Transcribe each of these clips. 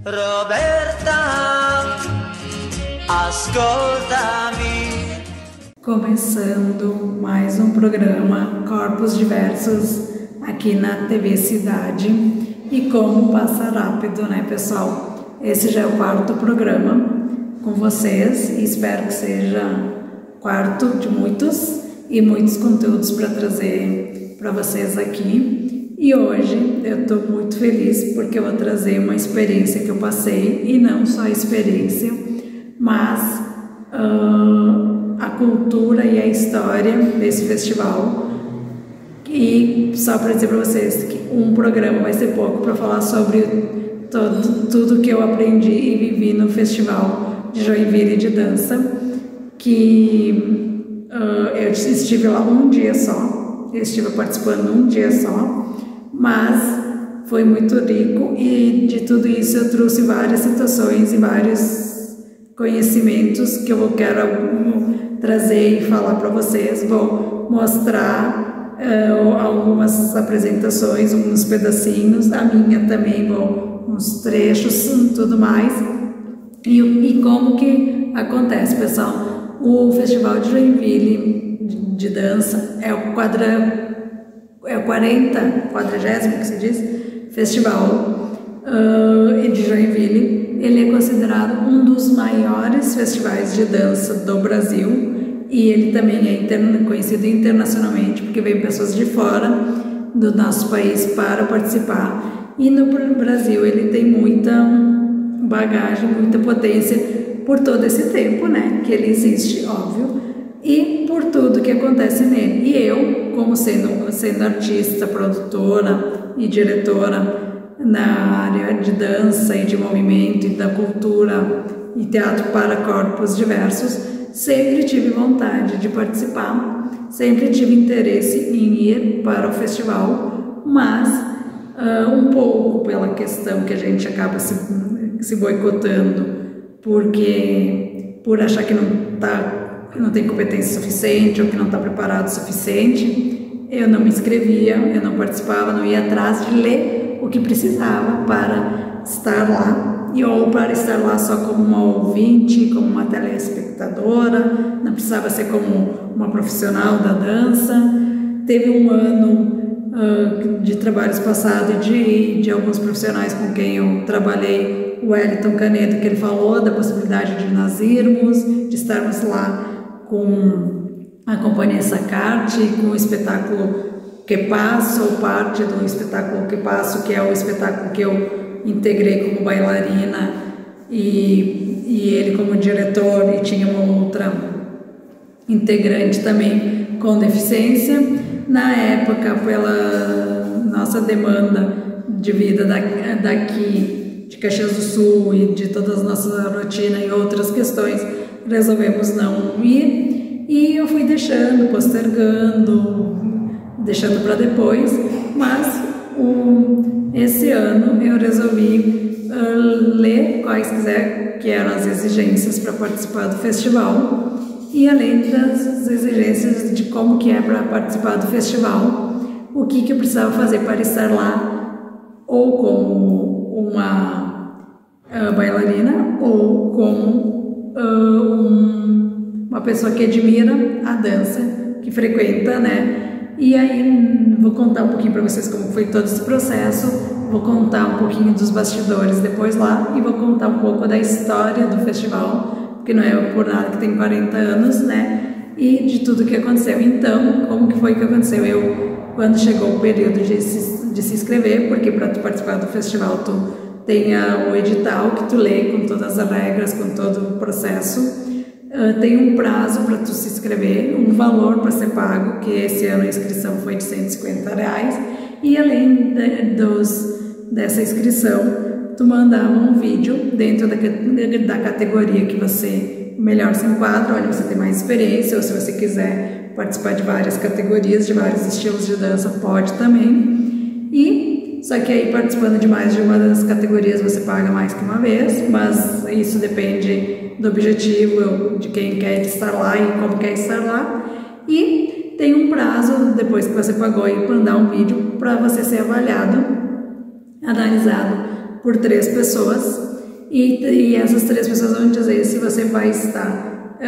Roberta, ascoltami. Começando mais um programa Corpos Diversos aqui na TV Cidade. E como passa rápido, né, pessoal? Esse já é o quarto programa com vocês e espero que seja quarto de muitos e muitos conteúdos para trazer para vocês aqui. E hoje eu estou muito feliz porque eu vou trazer uma experiência que eu passei, e não só a experiência, mas a cultura e a história desse festival. E só para dizer para vocês que um programa vai ser pouco para falar sobre tudo que eu aprendi e vivi no Festival de Joinville de Dança, que eu estive lá um dia só, eu estive participando um dia só, mas foi muito rico, e de tudo isso eu trouxe várias situações e vários conhecimentos que eu quero trazer e falar para vocês. Vou mostrar algumas apresentações, uns pedacinhos, a minha também, uns trechos, tudo mais. E como que acontece, pessoal? O Festival de Joinville de Dança é o 40º que se diz, Festival de Joinville. Ele é considerado um dos maiores festivais de dança do Brasil, e ele também é conhecido internacionalmente, porque vem pessoas de fora do nosso país para participar. E no Brasil ele tem muita bagagem, muita potência por todo esse tempo, né, que ele existe, óbvio, e por tudo que acontece nele. E eu, como sendo artista, produtora e diretora na área de dança e de movimento e da cultura e teatro para corpos diversos, sempre tive vontade de participar, sempre tive interesse em ir para o festival, mas um pouco pela questão que a gente acaba se boicotando, porque por achar que não tem competência suficiente ou que não está preparado o suficiente, eu não me inscrevia, eu não participava, não ia atrás de ler o que precisava para estar lá, ou para estar lá só como uma ouvinte, como uma telespectadora, não precisava ser como uma profissional da dança. Teve um ano de trabalhos passados de alguns profissionais com quem eu trabalhei, o Wellington Canedo, que ele falou da possibilidade de nós irmos, de estarmos lá com a Companhia Sacarte, com o espetáculo Que Passo, ou parte do espetáculo Que Passo, que é o espetáculo que eu integrei como bailarina, e ele como diretor, e tinha uma outra integrante também com deficiência. Na época, pela nossa demanda de vida daqui de Caxias do Sul e de toda a nossa rotina e outras questões, resolvemos não ir, e eu fui postergando, deixando para depois. Mas esse ano eu resolvi ler quais que eram as exigências para participar do festival, e além das exigências de como que é para participar do festival, o que eu precisava fazer para estar lá, ou como uma bailarina, ou como uma pessoa que admira a dança, que frequenta, né? E aí vou contar um pouquinho para vocês como foi todo esse processo, vou contar um pouquinho dos bastidores depois lá, e vou contar um pouco da história do festival, porque não é por nada que tem 40 anos, né? E de tudo que aconteceu. Então, como que foi que aconteceu? Quando chegou o período de se inscrever, porque para tu participar do festival tu tem o edital que tu lê com todas as regras, com todo o processo. Tem um prazo para tu se inscrever, um valor para ser pago, que esse ano a inscrição foi de R$150, e além dessa inscrição, tu mandava um vídeo dentro da categoria que você melhor se enquadra, onde você tem mais experiência, ou se você quiser participar de várias categorias, de vários estilos de dança, pode também. E só que aí, participando de mais de uma das categorias, você paga mais que uma vez, mas isso depende do objetivo, de quem quer estar lá e como quer estar lá. E tem um prazo, depois que você pagou, e mandar um vídeo para você ser avaliado, analisado por 3 pessoas, e essas 3 pessoas vão dizer se você vai estar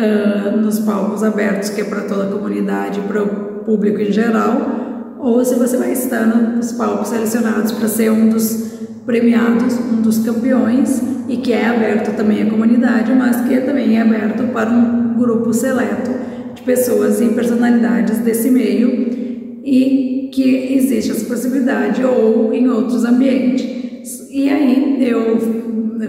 nos palcos abertos, que é para toda a comunidade, para o público em geral, ou se você vai estar nos palcos selecionados para ser um dos premiados, um dos campeões, e que é aberto também à comunidade, mas que também é aberto para um grupo seleto de pessoas e personalidades desse meio, e que existe essa possibilidade ou em outros ambientes. E aí eu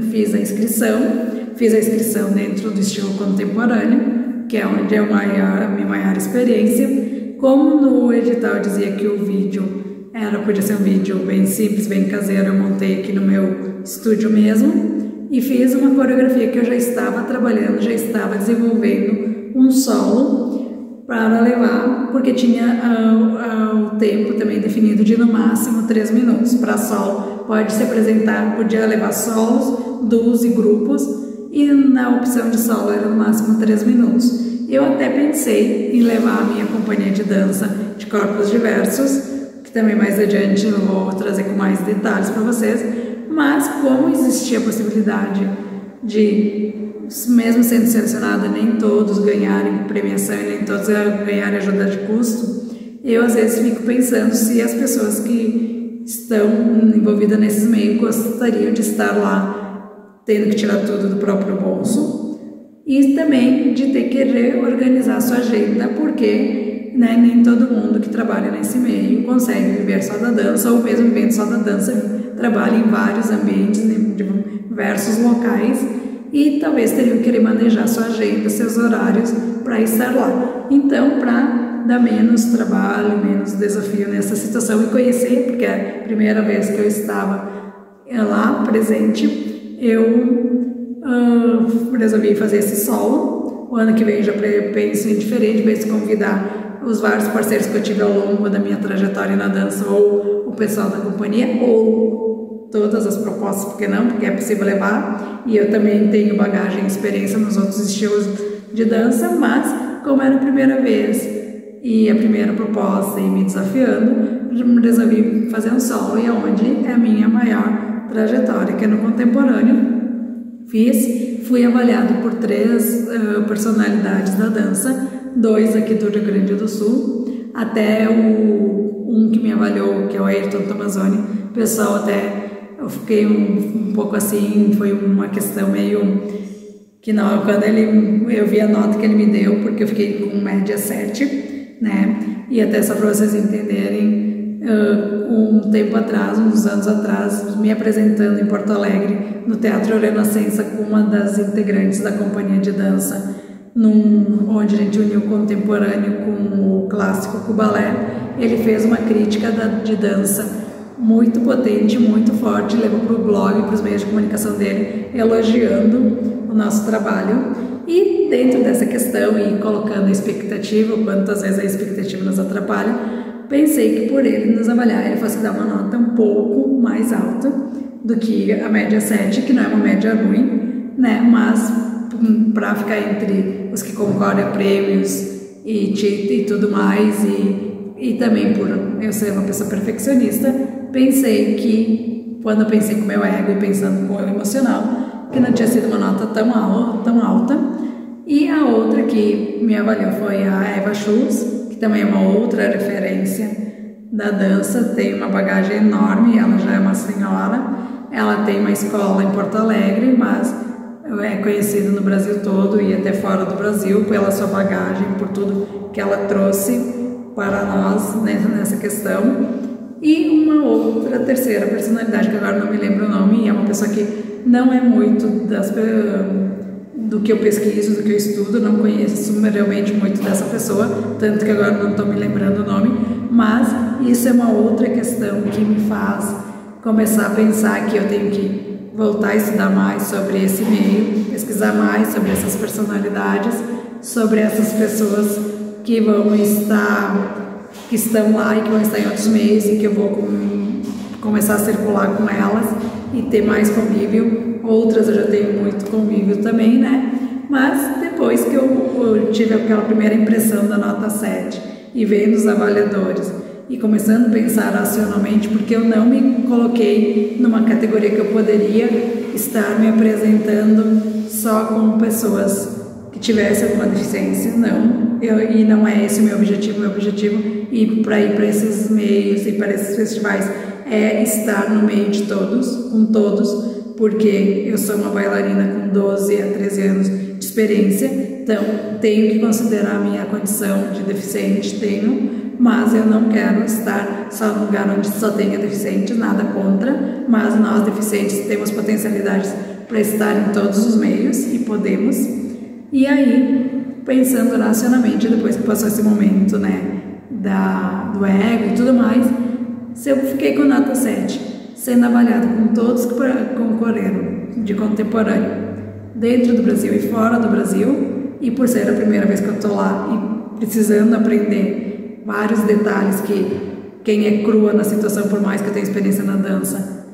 fiz a inscrição dentro do estilo contemporâneo, que é onde é a minha maior experiência. Como no edital dizia que o vídeo podia ser um vídeo bem simples, bem caseiro, eu montei aqui no meu estúdio mesmo e fiz uma coreografia que eu já estava trabalhando, já estava desenvolvendo um solo para levar, porque tinha o tempo também definido de no máximo 3 minutos. Para solo pode se apresentar, podia levar solos, duos e grupos, e na opção de solo era no máximo 3 minutos. Eu até pensei em levar a minha companhia de dança de corpos diversos, que também mais adiante eu vou trazer com mais detalhes para vocês, mas como existia a possibilidade de, mesmo sendo selecionada, nem todos ganharem premiação e nem todos ganharem ajuda de custo, eu às vezes fico pensando se as pessoas que estão envolvidas nesses meios gostariam de estar lá tendo que tirar tudo do próprio bolso, e também de ter que reorganizar sua agenda, porque nem todo mundo que trabalha nesse meio consegue viver só da dança, ou mesmo vivendo só da dança, trabalha em vários ambientes, em diversos locais, e talvez teriam que querer manejar sua agenda, seus horários para estar lá. Então, para dar menos trabalho, menos desafio nessa situação e conhecer, porque é a primeira vez que eu estava lá presente, eu resolvi fazer esse solo. O ano que vem já penso em diferente, penso em convidar os vários parceiros que eu tive ao longo da minha trajetória na dança, ou o pessoal da companhia, ou todas as propostas, porque não? Porque é possível levar, e eu também tenho bagagem e experiência nos outros estilos de dança, mas como era a primeira vez e a primeira proposta e me desafiando, resolvi fazer um solo, e onde é a minha maior trajetória, que é no contemporâneo. Fui avaliado por 3 personalidades da dança, 2 aqui do Rio Grande do Sul, até um que me avaliou, que é o Ayrton Tomazoni. O pessoal até, eu fiquei um pouco assim, foi uma questão meio que não, quando eu vi a nota que ele me deu, porque eu fiquei com média 7, né, e até só para vocês entenderem, um tempo atrás, uns anos atrás, me apresentando em Porto Alegre, no Teatro Renascença, com uma das integrantes da companhia de dança, onde a gente uniu o contemporâneo com o clássico, com o balé. Ele fez uma crítica de dança muito potente, muito forte, levou para o blog, para os meios de comunicação dele, elogiando o nosso trabalho. E dentro dessa questão, e colocando a expectativa, quantas vezes a expectativa nos atrapalha, pensei que por ele nos avaliar, ele fosse dar uma nota um pouco mais alta do que a média 7, que não é uma média ruim, né? Mas para ficar entre os que concorrem a prêmios e tudo mais, e também por eu ser uma pessoa perfeccionista, pensei que, quando eu pensei com o meu ego e pensando com o emocional, que não tinha sido uma nota tão alta. E a outra que me avaliou foi a Eva Schultz, que também é uma outra referência da dança, tem uma bagagem enorme, ela já é uma senhora, ela tem uma escola em Porto Alegre, mas é conhecida no Brasil todo e até fora do Brasil pela sua bagagem, por tudo que ela trouxe para nós nessa questão. E uma outra terceira personalidade, que agora não me lembro o nome, é uma pessoa que não é muito do que eu pesquiso, do que eu estudo, não conheço realmente muito dessa pessoa, tanto que agora não estou me lembrando o nome, mas isso é uma outra questão que me faz começar a pensar que eu tenho que voltar a estudar mais sobre esse meio, pesquisar mais sobre essas personalidades, sobre essas pessoas que estão lá e que vão estar em outros meios, e que eu vou começar a circular com elas e ter mais convívio. Outras eu já tenho muito convívio também, né? Mas depois que eu tive aquela primeira impressão da nota 7 e vendo os avaliadores e começando a pensar racionalmente, porque eu não me coloquei numa categoria que eu poderia estar me apresentando só com pessoas que tivessem alguma deficiência, não. E não é esse o meu objetivo e para ir para esses meios e para esses festivais é estar no meio de todos, com todos, porque eu sou uma bailarina com 12 a 13 anos de experiência, então tenho que considerar a minha condição de deficiente, mas eu não quero estar só num lugar onde só tenha deficientes, nada contra, mas nós deficientes temos potencialidades para estar em todos os meios e podemos. E aí, pensando racionalmente, depois que passou esse momento, né, do ego e tudo mais, se eu fiquei com nota 7, sendo avaliada com todos que concorreram de contemporâneo, dentro do Brasil e fora do Brasil, e por ser a primeira vez que eu estou lá e precisando aprender vários detalhes que quem é crua na situação, por mais que eu tenha experiência na dança,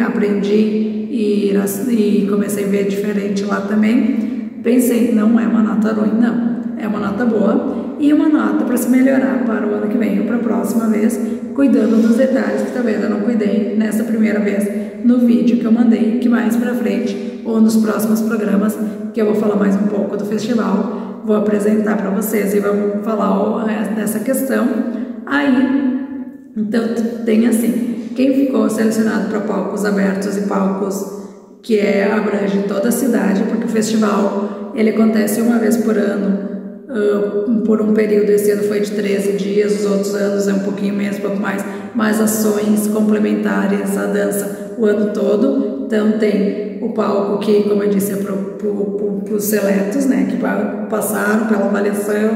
aprendi e comecei a ver diferente lá também. Pensei, não é uma nota ruim, não. É uma nota boa e uma nota para se melhorar para o ano que vem ou para a próxima vez, cuidando dos detalhes que talvez eu não cuidei nessa primeira vez no vídeo que eu mandei, que mais para frente ou nos próximos programas que eu vou falar mais um pouco do festival, vou apresentar para vocês e vamos falar dessa questão. Aí, então tem assim, quem ficou selecionado para palcos abertos e palcos que abrange toda a cidade, porque o festival ele acontece uma vez por ano, por um período. Esse ano foi de 13 dias, os outros anos é um pouquinho menos, um pouco mais ações complementares à dança o ano todo. Então tem o palco que, como eu disse, é para os seletos, né, que passaram pela avaliação,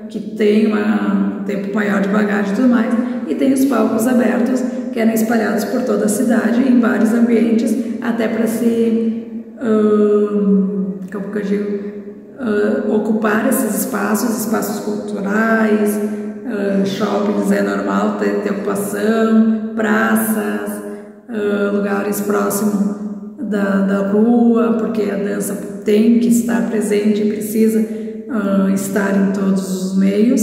que tem um tempo maior de bagagem e tudo mais, e tem os palcos abertos, que eram espalhados por toda a cidade, em vários ambientes, até para se como que eu digo, ocupar esses espaços culturais, shoppings é normal ter ocupação, praças, lugares próximos da rua, porque a dança tem que estar presente e precisa estar em todos os meios.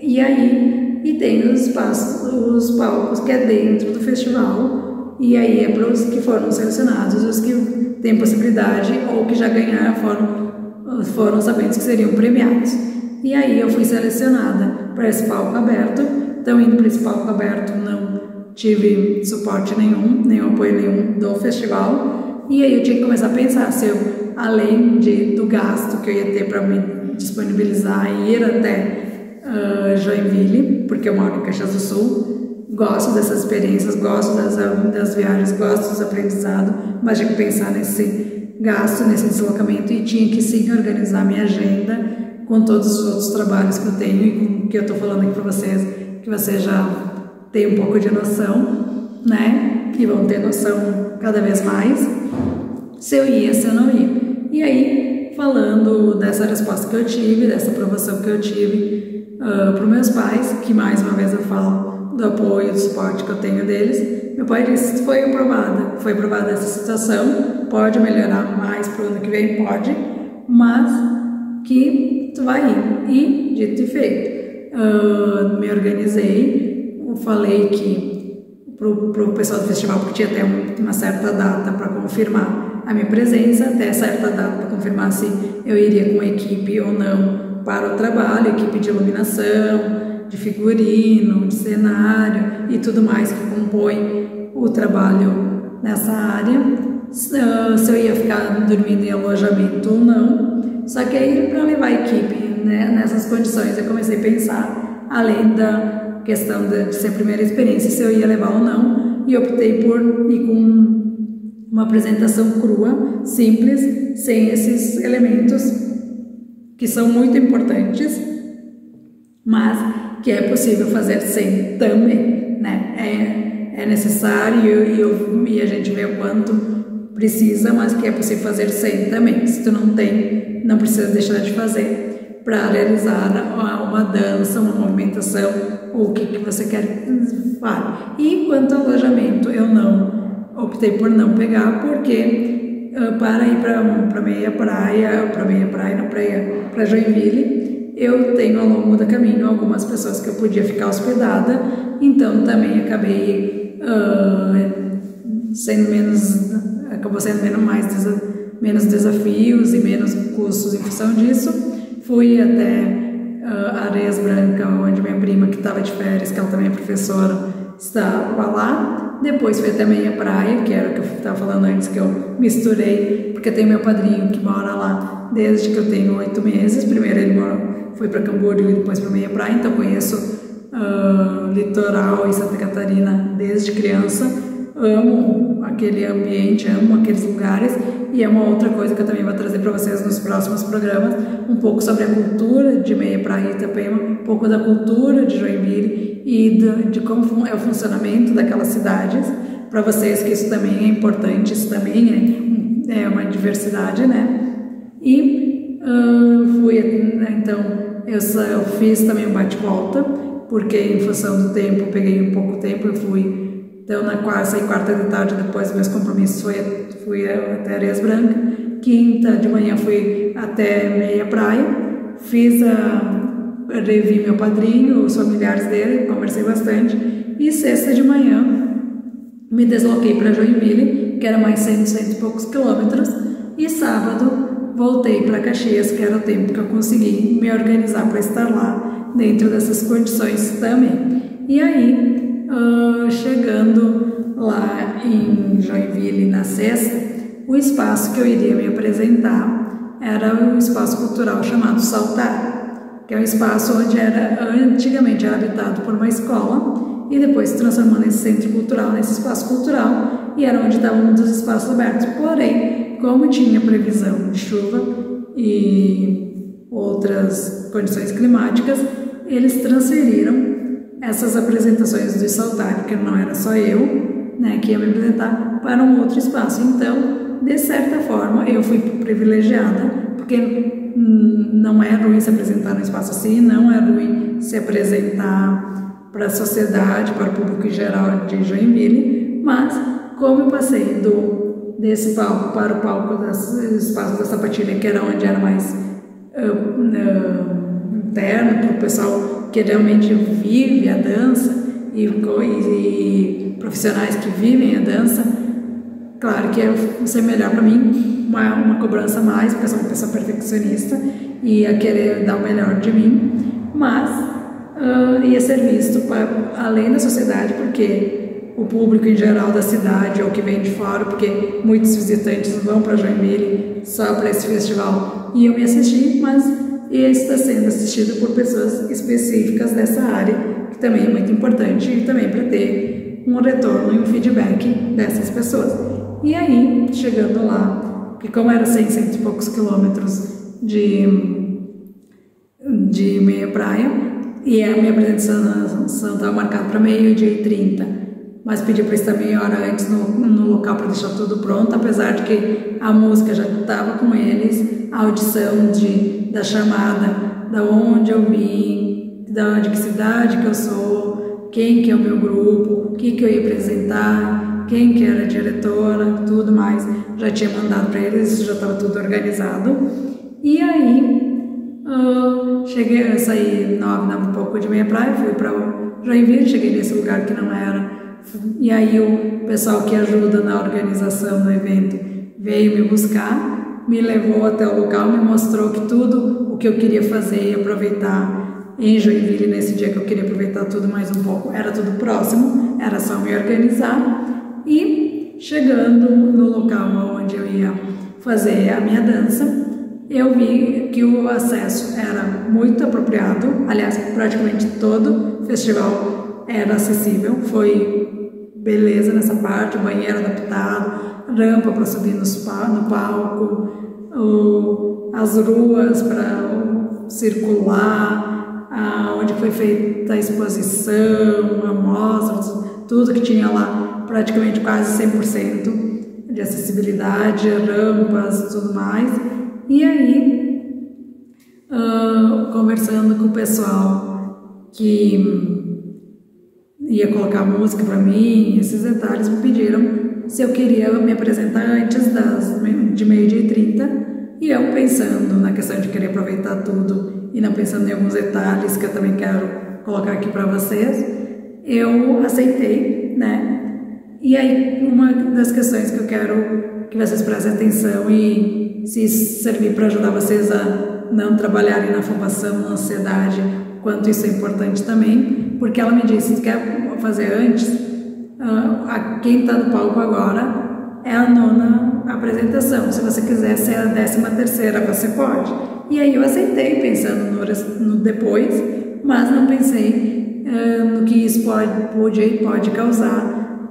E aí tem os palcos que é dentro do festival, e aí é para os que foram selecionados, os que têm possibilidade ou que já ganharam foram sabendo que seriam premiados. E aí eu fui selecionada para esse palco aberto. Então, indo para esse palco aberto, não tive suporte nenhum, nem apoio nenhum do festival. E aí eu tinha que começar a pensar se eu, além do gasto que eu ia ter para me disponibilizar e ir até Joinville, porque eu moro em Caxias do Sul, gosto dessas experiências, gosto das viagens, gosto dos aprendizados, mas tinha que pensar nesse gasto, nesse deslocamento, e tinha que sim organizar minha agenda com todos os outros trabalhos que eu tenho e com o que eu estou falando aqui para vocês, que vocês já têm um pouco de noção, né? Que vão ter noção cada vez mais, se eu ia, se eu não ia. E aí, falando dessa resposta que eu tive, dessa aprovação que eu tive para os meus pais, que mais uma vez eu falo do apoio, do suporte que eu tenho deles, meu pai disse: foi aprovada essa situação, pode melhorar mais para o ano que vem, pode, mas que tu vai ir. E dito e feito, me organizei, falei que pro pessoal do festival, porque tinha até uma certa data para confirmar a minha presença, até certa data para confirmar se eu iria com a equipe ou não para o trabalho, equipe de iluminação, de figurino, de cenário e tudo mais que compõe o trabalho nessa área, se eu ia ficar dormindo em alojamento ou não. Só que aí, para levar a equipe, né, nessas condições, eu comecei a pensar, além da questão de ser a primeira experiência, se eu ia levar ou não, e optei por ir com uma apresentação crua, simples, sem esses elementos que são muito importantes, mas que é possível fazer sem também, né? É necessário e a gente vê o quanto precisa, mas que é possível fazer sem também. Se tu não tem, não precisa deixar de fazer para realizar uma dança, uma movimentação, ou o que você quer fazer. E quanto ao alojamento, eu não optei por não pegar, porque para ir para Joinville, eu tenho ao longo do caminho algumas pessoas que eu podia ficar hospedada, então também acabei acabou sendo menos desafios e menos custos em função disso. Fui até Areias Brancas, onde minha prima, que estava de férias, que ela também é professora, estava lá. Depois fui até Meia Praia, que era o que eu estava falando antes, que eu misturei, porque tem meu padrinho que mora lá desde que eu tenho 8 meses. Primeiro ele foi para Camboriú e depois para Meia Praia, então conheço litoral em Santa Catarina desde criança. Amo aquele ambiente, amo aqueles lugares, e é uma outra coisa que eu também vou trazer para vocês nos próximos programas, um pouco sobre a cultura de Meia Praia e Itapema, um pouco da cultura de Joinville e de como é o funcionamento daquelas cidades, para vocês, que isso também é importante, isso também é uma diversidade, né? E então eu fiz também um bate-volta, porque em função do tempo, eu peguei um pouco tempo, eu fui. Então, saí quarta de tarde, depois dos meus compromissos fui até Areias Brancas. Quinta de manhã fui até Meia Praia, revi meu padrinho, os familiares dele, conversei bastante. E sexta de manhã me desloquei para Joinville, que era mais 100 e poucos quilômetros. E sábado voltei para Caxias, que era o tempo que eu consegui me organizar para estar lá, dentro dessas condições também. E aí, chegando lá em Joinville na sexta, o espaço que eu iria me apresentar era um espaço cultural chamado Saltar, que é um espaço onde antigamente era habitado por uma escola e depois se transformou nesse centro cultural, nesse espaço cultural, e era onde estavam um dos espaços abertos. Porém, como tinha previsão de chuva e outras condições climáticas, eles transferiram essas apresentações do Saltar, porque não era só eu, né, que ia me apresentar, para um outro espaço. Então, de certa forma, eu fui privilegiada, porque não é ruim se apresentar num espaço assim, não é ruim se apresentar para a sociedade, para o público em geral de Joinville, mas como eu passei desse palco para o palco do espaço da Sapatilha, que era onde era mais interno, para o pessoal que realmente vive a dança e profissionais que vivem a dança, claro que ia ser melhor para mim, uma cobrança a mais, porque eu sou uma pessoa perfeccionista e ia querer dar o melhor de mim, mas ia ser visto além da sociedade, porque o público em geral da cidade ou que vem de fora, porque muitos visitantes vão para Joinville só para esse festival, iam me assistir, mas ele está sendo assistido por pessoas específicas dessa área, que também é muito importante, e também para ter um retorno e um feedback dessas pessoas. E aí, chegando lá, que como era 100 e poucos quilômetros de Meia Praia, e a minha apresentação estava marcada para 12h30, mas pedi para estar meia hora antes no local para deixar tudo pronto, apesar de que a música já estava com eles, a audição da chamada, da onde eu vim, de que cidade que eu sou, quem que é o meu grupo, o que eu ia apresentar, quem que era a diretora, tudo mais, já tinha mandado para eles, isso já estava tudo organizado. E aí, eu saí 9, um pouco de Meia Praia, fui para Joinville, cheguei nesse lugar que não era, e aí o pessoal que ajuda na organização do evento veio me buscar, me levou até o local, me mostrou que tudo o que eu queria fazer e aproveitar em Joinville, nesse dia que eu queria aproveitar tudo mais um pouco, era tudo próximo, era só me organizar. E chegando no local onde eu ia fazer a minha dança, eu vi que o acesso era muito apropriado, aliás, praticamente todo o festival era acessível, foi beleza nessa parte, banheiro adaptado, rampa para subir no palco, as ruas para circular, onde foi feita a exposição, amostras, tudo que tinha lá, praticamente quase 100% de acessibilidade, rampas, tudo mais. E aí, conversando com o pessoal que ia colocar música para mim, esses detalhes, me pediram se eu queria me apresentar antes de 12h30, e eu pensando na questão de querer aproveitar tudo e não pensando em alguns detalhes que eu também quero colocar aqui para vocês, eu aceitei, né? E aí, uma das questões que eu quero que vocês prestem atenção e se isso servir para ajudar vocês a não trabalharem na afobação, na ansiedade, quanto isso é importante também, porque ela me disse, se quer fazer antes, quem está no palco agora é a 9ª apresentação, se você quiser ser a 13ª, você pode. E aí eu aceitei, pensando no depois, mas não pensei no que isso pode causar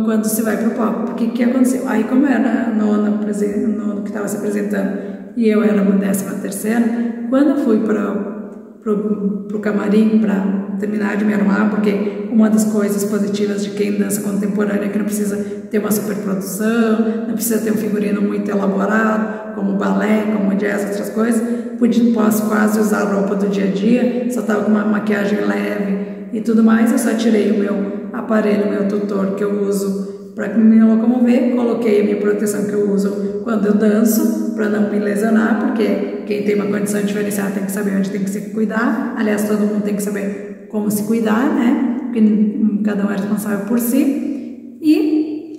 quando se vai para o palco. Porque o que aconteceu? Aí, como eu era a 9ª que estava se apresentando e eu era uma 13ª, quando eu fui pro camarim para terminar de me arrumar, porque uma das coisas positivas de quem dança contemporânea é que não precisa ter uma superprodução, não precisa ter um figurino muito elaborado, como balé, como jazz, outras coisas. Posso quase usar a roupa do dia a dia, só estava com uma maquiagem leve e tudo mais. Eu só tirei o meu aparelho, meu tutor que eu uso para me locomover, coloquei a minha proteção que eu uso quando eu danço, para não me lesionar, porque quem tem uma condição diferenciada tem que saber onde tem que se cuidar. Aliás, todo mundo tem que saber como se cuidar, né? Porque cada um é responsável por si. E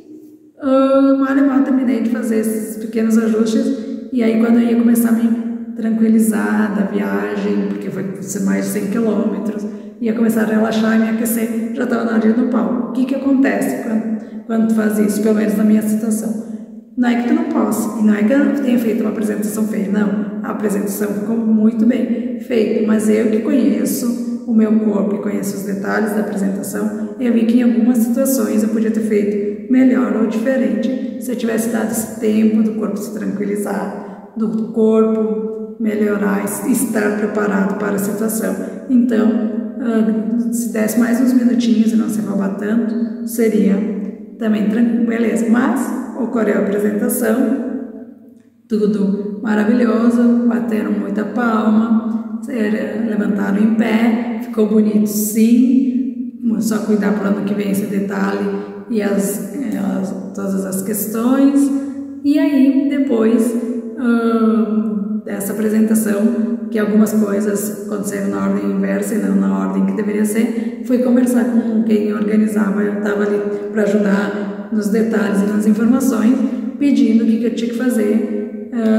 mal e mal terminei de fazer esses pequenos ajustes, e aí quando eu ia começar a me tranquilizar da viagem, porque foi mais de 100 quilômetros, ia começar a relaxar e me aquecer, já estava na hora do palco. O que acontece quando tu faz isso, pelo menos na minha situação? Não é que tu não possa, e não é que eu tenha feito uma apresentação feia, não. A apresentação ficou muito bem feita, mas eu que conheço o meu corpo e conheço os detalhes da apresentação, eu vi que em algumas situações eu podia ter feito melhor ou diferente se eu tivesse dado esse tempo do corpo se tranquilizar, do corpo melhorar, estar preparado para a situação. Então, se desse mais uns minutinhos e não se roubar tanto, seria também tranquilo, beleza. Mas ocorreu a apresentação, tudo maravilhoso, bateram muita palma, levantaram em pé, ficou bonito sim, só cuidar para o ano que vem esse detalhe e todas as questões. E aí, depois dessa apresentação, que algumas coisas aconteceram na ordem inversa e não na ordem que deveria ser, fui conversar com quem organizava, eu estava ali para ajudar nos detalhes e nas informações, pedindo o que eu tinha que fazer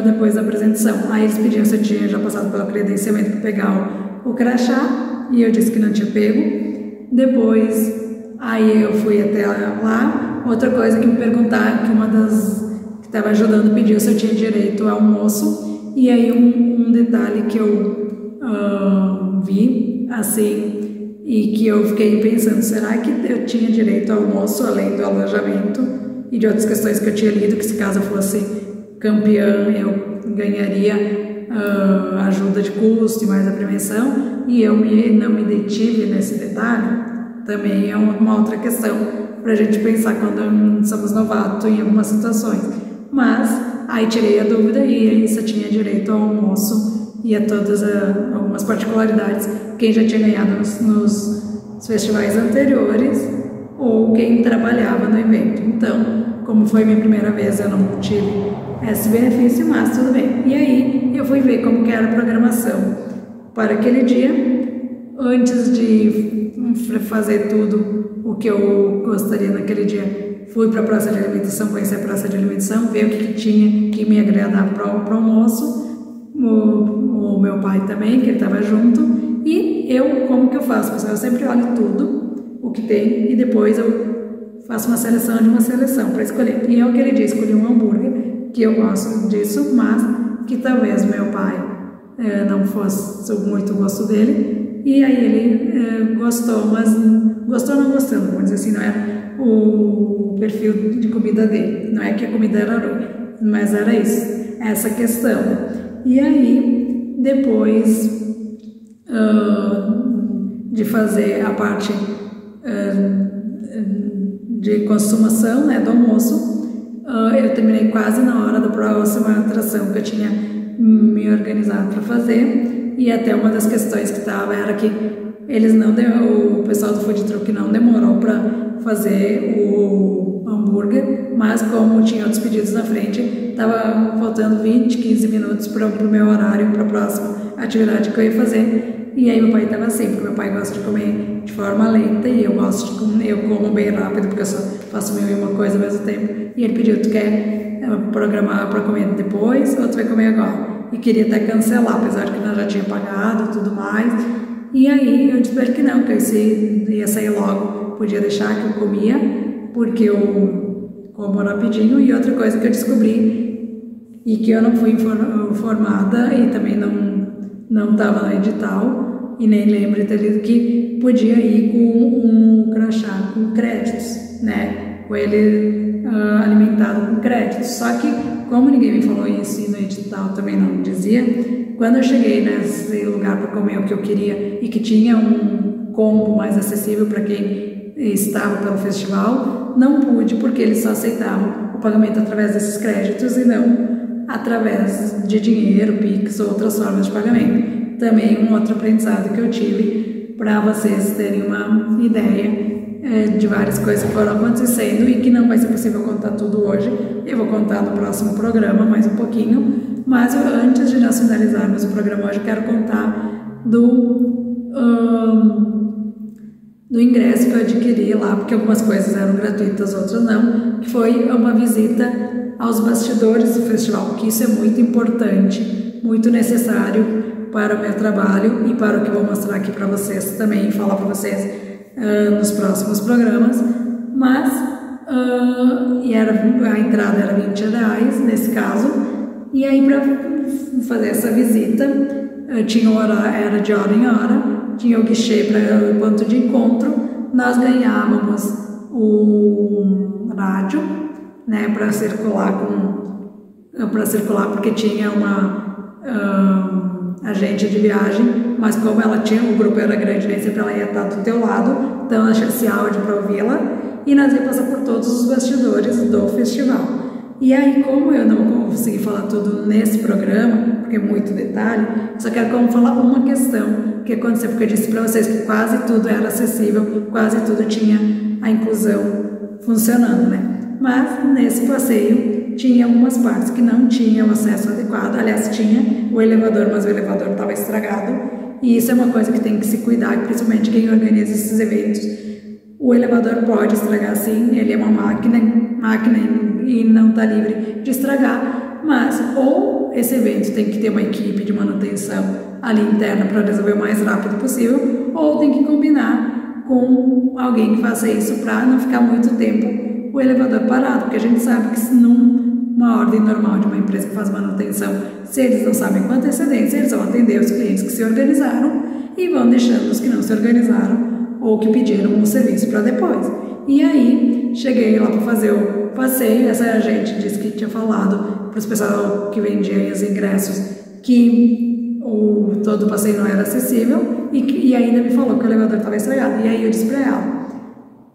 depois da apresentação. Aí eles pediam se eu tinha já passado pelo credenciamento para pegar o crachá, e eu disse que não tinha pego. Depois, aí eu fui até lá. Outra coisa que me perguntaram, que uma das que estava ajudando pediu se eu tinha direito ao almoço. E aí um detalhe que eu vi, assim, e que eu fiquei pensando, será que eu tinha direito ao almoço além do alojamento e de outras questões que eu tinha lido, que se caso eu fosse campeã eu ganharia ajuda de custo e mais a premiação, e eu não me detive nesse detalhe. Também é uma outra questão para a gente pensar quando somos novatos em algumas situações. Mas aí tirei a dúvida e aí se eu tinha direito ao almoço e a todas algumas particularidades, quem já tinha ganhado nos festivais anteriores ou quem trabalhava no evento. Então, como foi minha primeira vez, eu não tive esse benefício, mas tudo bem. E aí eu fui ver como que era a programação para aquele dia, antes de fazer tudo o que eu gostaria naquele dia. Fui para a praça de alimentação, conheci a praça de alimentação, ver o que tinha que me agradar para o almoço. O meu pai também, que ele estava junto. E eu, como que eu faço? Pessoal, eu sempre olho tudo o que tem e depois eu faço uma seleção de uma seleção para escolher. E eu aquele dia escolhi um hambúrguer, que eu gosto disso, mas que talvez meu pai não fosse muito gosto dele. E aí ele gostou, mas gostou ou não gostando, vamos dizer assim, não era o perfil de comida dele. Não é que a comida era ruim, mas era isso, essa questão. E aí, depois de fazer a parte de consumação, né, do almoço, eu terminei quase na hora da próxima atração que eu tinha me organizado para fazer. E até uma das questões que estava era que eles o pessoal do food truck não demorou para fazer o hambúrguer, mas como tinha outros pedidos na frente, estava faltando 20, 15 minutos para o meu horário, para a próxima atividade que eu ia fazer. E aí meu pai estava assim, porque meu pai gosta de comer de forma lenta e eu gosto de comer, eu como bem rápido, porque eu só faço mil e uma coisa ao mesmo tempo. E ele pediu, tu quer programar para comer depois ou tu vai comer agora? E queria até cancelar, apesar de que nós já tinha pagado e tudo mais. E aí eu disse para ele que não, que eu ia sair logo, podia deixar que eu comia, porque eu como rapidinho. E outra coisa que eu descobri, e que eu não fui informada e também não estava no edital, e nem lembro de ter lido, que podia ir com um crachá com créditos, né? Com ele alimentado com créditos. Só que, como ninguém me falou isso e no edital também não dizia, quando eu cheguei nesse lugar para comer o que eu queria e que tinha um combo mais acessível para quem estava pelo festival, não pude, porque eles só aceitavam o pagamento através desses créditos e não através de dinheiro, Pix ou outras formas de pagamento. Também um outro aprendizado que eu tive para vocês terem uma ideia de várias coisas que foram acontecendo e que não vai ser possível contar tudo hoje. Eu vou contar no próximo programa mais um pouquinho, mas antes de nós finalizarmos o programa hoje, eu quero contar do ingresso que eu adquiri lá, porque algumas coisas eram gratuitas, outras não, que foi uma visita aos bastidores do festival, que isso é muito importante, muito necessário para o meu trabalho e para o que eu vou mostrar aqui para vocês também e falar para vocês nos próximos programas. Mas a entrada era R$20 nesse caso, e aí para fazer essa visita tinha era de hora em hora, tinha o guichê para o ponto de encontro, nós ganhávamos o rádio, né, para circular porque tinha uma agente de viagem, mas como o grupo era grande, nem sempre ela ia estar do teu lado, então ela tinha esse áudio para ouvi-la, e nós ia passar por todos os bastidores do festival. E aí, como eu não consegui falar tudo nesse programa, porque é muito detalhe, só quero falar uma questão que aconteceu, porque eu disse para vocês que quase tudo era acessível, quase tudo tinha a inclusão funcionando, né? Mas nesse passeio tinha algumas partes que não tinham acesso adequado. Aliás, tinha o elevador, mas o elevador estava estragado, e isso é uma coisa que tem que se cuidar, principalmente quem organiza esses eventos. O elevador pode estragar sim, ele é uma máquina e não está livre de estragar, mas ou esse evento tem que ter uma equipe de manutenção ali interna para resolver o mais rápido possível, ou tem que combinar com alguém que faça isso para não ficar muito tempo o elevador parado, porque a gente sabe que numa ordem normal de uma empresa que faz manutenção, se eles não sabem com antecedência, eles vão atender os clientes que se organizaram e vão deixando os que não se organizaram ou que pediram um serviço para depois. E aí, cheguei lá para fazer o passeio, essa agente disse que tinha falado para os pessoal que vendiam os ingressos que todo o passeio não era acessível e ainda me falou que o elevador estava estragado. E aí eu disse para ela,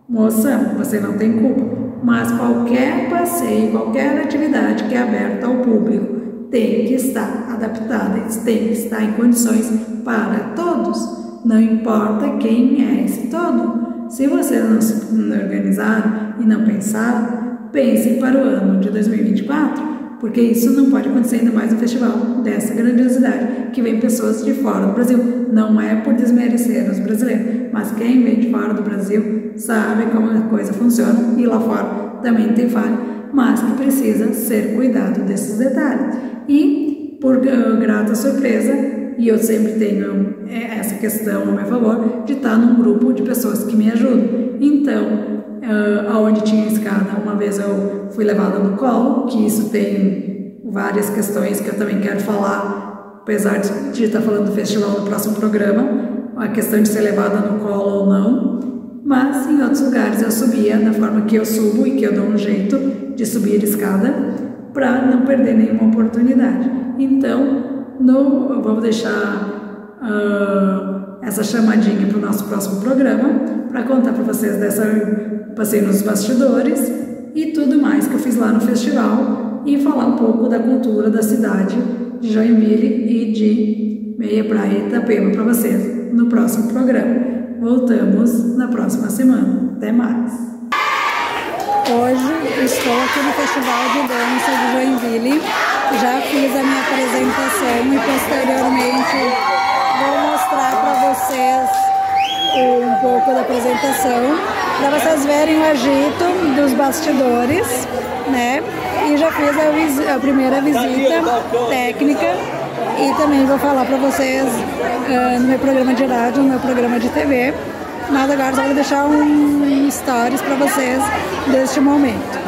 moça, você não tem culpa, mas qualquer passeio, qualquer atividade que é aberta ao público tem que estar adaptada, tem que estar em condições para todos. Não importa quem é esse todo. Se vocês não se organizaram e não pensaram, pensem para o ano de 2024, porque isso não pode acontecer ainda mais no festival dessa grandiosidade, que vem pessoas de fora do Brasil. Não é por desmerecer os brasileiros, mas quem vem de fora do Brasil sabe como a coisa funciona, e lá fora também tem falha, mas que precisa ser cuidado desses detalhes. E, por grata surpresa, e eu sempre tenho essa questão a meu favor, de estar num grupo de pessoas que me ajudam. Então, aonde tinha escada, uma vez eu fui levada no colo, que isso tem várias questões que eu também quero falar, apesar de estar falando do festival no próximo programa, a questão de ser levada no colo ou não, mas em outros lugares eu subia da forma que eu subo e que eu dou um jeito de subir a escada para não perder nenhuma oportunidade. Então, eu vou deixar essa chamadinha para o nosso próximo programa para contar para vocês dessa passeio nos bastidores e tudo mais que eu fiz lá no festival e falar um pouco da cultura da cidade de Joinville e de Meia Praia e Itapema para vocês no próximo programa. Voltamos na próxima semana. Até mais! Hoje estou aqui no Festival de Dança de Joinville, já fiz a minha apresentação e posteriormente vou mostrar para vocês um pouco da apresentação, para vocês verem o agito dos bastidores, né? E já fiz a primeira visita técnica e também vou falar para vocês no meu programa de rádio, no meu programa de TV. Mas agora só vou deixar um stories para vocês deste momento.